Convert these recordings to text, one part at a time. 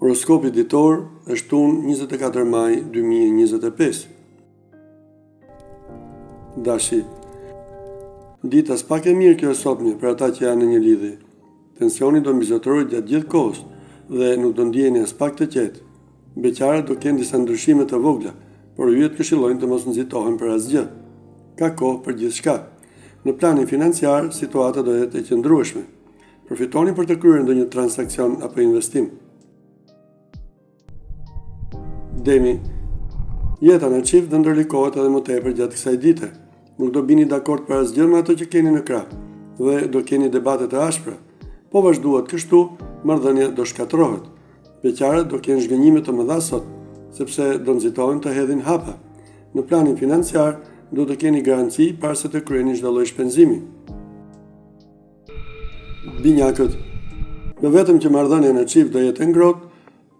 Horoskopi ditor është shtunë 24 maj 2025. Dashi. Dita s'pak e mirë kjo e sotme për ata që janë në një lidhje. Tensioni do mbizotërojë gjatë gjithë kohës dhe nuk do ndjeheni as pak të qetë. Beqarët do kenë disa ndryshime të vogla, por ju të këshillojnë të mos nxitohen për asgjë. Ka kohë për gjithçka. Në planin financiar, situata do jetë e qëndrueshme. Përfitoni për të kryer ndonjë transakcion apo investim. Demi. Jeta në çift do ndërlikohet edhe më tepër gjatë kësaj dite. Nuk do bini dakord për asgjë me ato që keni në krah dhe do keni debate të ashpra. Po vazhduat kështu, marrëdhënia do shkatërrohet. Beqarët do kenë zhgënjime të mëdha sot, sepse do nxitohen të hedhin hapa. Në planin financiar, do të keni garanci para se të kryeni çdo lloj shpenzimi. Binjakët. Jo vetëm që marrëdhënia në çift do jetë e ngrohtë,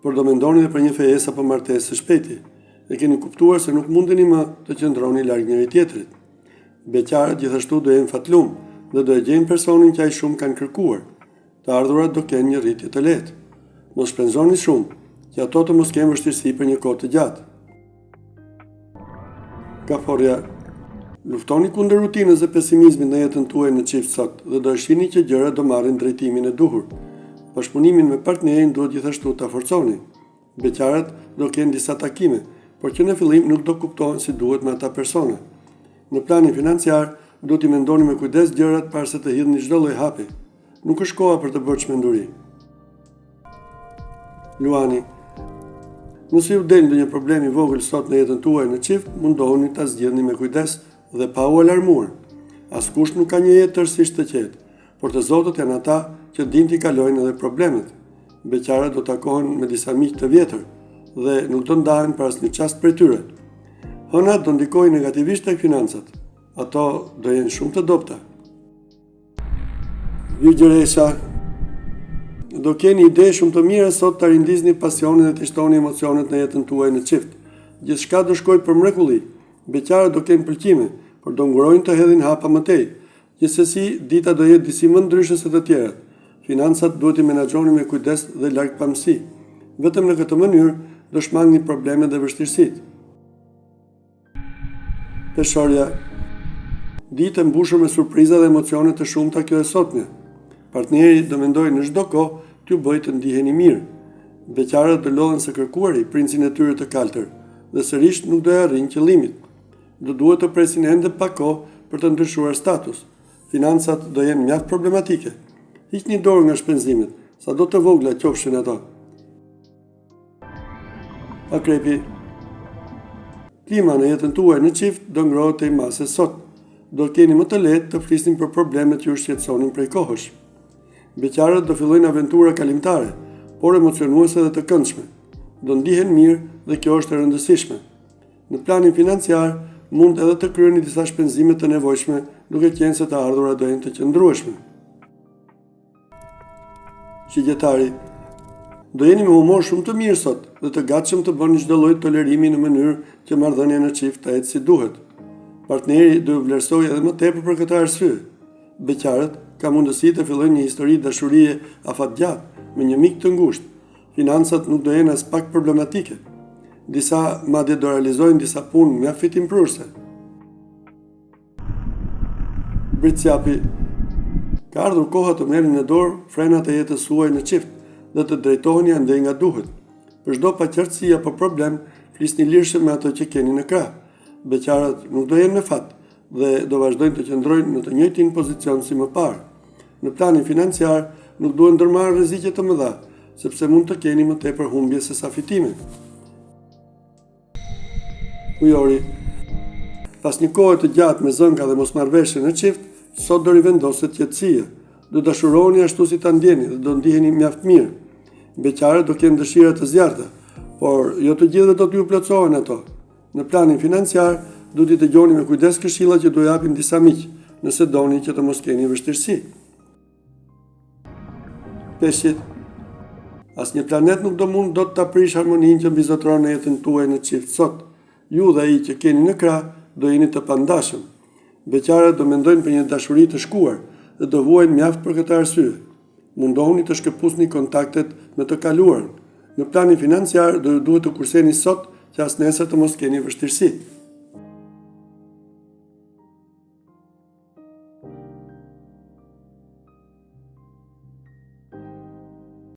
por do mendoni edhe për një fejesë apo martesë së shpejti. E keni kuptuar se nuk mundeni më të qëndroni larg njëri tjetrit. Beqarët gjithashtu do jenë fatlum dhe do e gjejnë personin që ai shumë kanë kërkuar. Të ardhurat do kenë një rritje të lehtë. Mos shpenzoni shumë, që ato të mos kenë vështirësi për një kohë të gjatë. Kaforja. Luftoni kundër rutinës dhe pesimizmit në jetën tuaj në çift sot dhe do shihni që gjërat do marrin drejtimin e duhur. Bashkëpunimin me partnerin duhet gjithashtu ta forconi. Beqarët do kenë disa takime, por që në fillim nuk do kuptohen si duhet me ata persona. Në planin financiar, duhet i mendoni me kujdes gjërat para se të hidhni çdo lloj hapi. Nuk është koha për të bërë çmenduri. Luani. Nëse ju del ndonjë problem i vogël sot në jetën tuaj në çift, mundohuni ta zgjidhni me kujdes dhe pa u alarmuar. Askush nuk ka një jetë tërësisht të qetë, por të Zotët janë ata që dinë t'i kalojnë edhe problemet. Beqarët do takohen me disa miq të vjetër dhe nuk do ndahen për asnjë çast prej tyre. Hënat do ndikojnë negativisht tek financat. Ato do jenë shumë të dobta. Vygjëresha. Do keni ide shumë të mira sot të rindizni pasionin dhe të shtoni emocionet në jetën tuaj në çift. Gjithçka do shkojë për mrekulli. Beqarët do kenë pëlqime, por do ngurojnë të hedhin hapa më tej. Gjithsesi, dita do jetë disi më ndryshe se të tjerat. Financat duhet i menaxhoni me kujdes dhe larg pamësi. Vetëm në këtë mënyrë do shmangni problemet dhe vështirësitë. Peshorja. Ditë e mbushur me surpriza dhe emocione të shumta kjo e sotme. Partneri do mendojë në çdo kohë t'ju bëjë të ndiheni mirë. Beqarët do lodhen së kërkuari princin e tyre të kaltër dhe sërish nuk do e arrijnë qëllimit. Do duhet të presin ende pak kohë për të ndryshuar status. Financat do jenë mjaft problematike. Hiqni dorë nga shpenzimet, sado të vogla qofshin ato. Akrepi. Klima në jetën tuaj në çift do ngrohet tej mase sot. Do keni më të lehtë të flisni për problemet që ju shqetësonin prej kohësh. Beqarët do fillojnë aventura kalimtare, por emocionuese dhe të këndshme. Do ndihen mirë dhe kjo është e rëndësishme. Në planin financiar, mund edhe të kryeni disa shpenzime të nevojshme, duke qenë se të ardhurat do jenë të qëndrueshme. Shigjetari. Do jeni me humor shumë të mirë sot dhe të gatshëm të bëni çdo lloj tolerimi në mënyrë që marrëdhënia në çift të ecë si duhet. Partneri do ju vlerësojë edhe më tepër për këtë arsye. Beqarët ka mundësi të fillojnë një histori dashurie afatgjatë me një mik të ngushtë. Financat nuk do jenë as pak problematike. Disa madje do realizojnë disa punë mjaft fitimprurse. Britsjapi. Ka ardhur koha të merrni në dorë frenat e jetës suaj në çift dhe të drejtoheni andej nga duhet. Për çdo paqartësi apo problem, flisni lirshëm me ato që keni në krah. Beqarët nuk do jenë me fat dhe do vazhdojnë të qëndrojnë në të njëjtin pozicion si më parë. Në planin financiar nuk duhen ndërmarrë rreziqe të mëdha, sepse mund të keni më tepër humbje se sa fitime. Ujori. Pas një kohe të gjatë me zënka dhe mosmarrveshje në çift, sot do rivendoset qetësia. Do dashuroheni ashtu si ta ndjeni dhe do ndiheni mjaft mirë. Beqarët do kenë dëshira të zjarrta, por jo të gjithëve do t'ju plotësohen ato. Në planin financiar, duhet i dëgjoni me kujdes këshillat që do japin disa miq, nëse doni që të mos keni vështirësi. Peshqit. Asnjë planet nuk do mund dot ta prish harmoninë që mbizotron në jetën tuaj në çift sot. Ju dhe ai që keni në krah do jeni të pandashëm. Beqarët do mendojnë për një dashuri të shkuar dhe do vuajnë mjaft për këtë arsye. Mundohuni të shkëputni kontaktet me të kaluarën. Në planin financiar do ju duhet të kurseni sot që as nesër të mos keni vështirësi.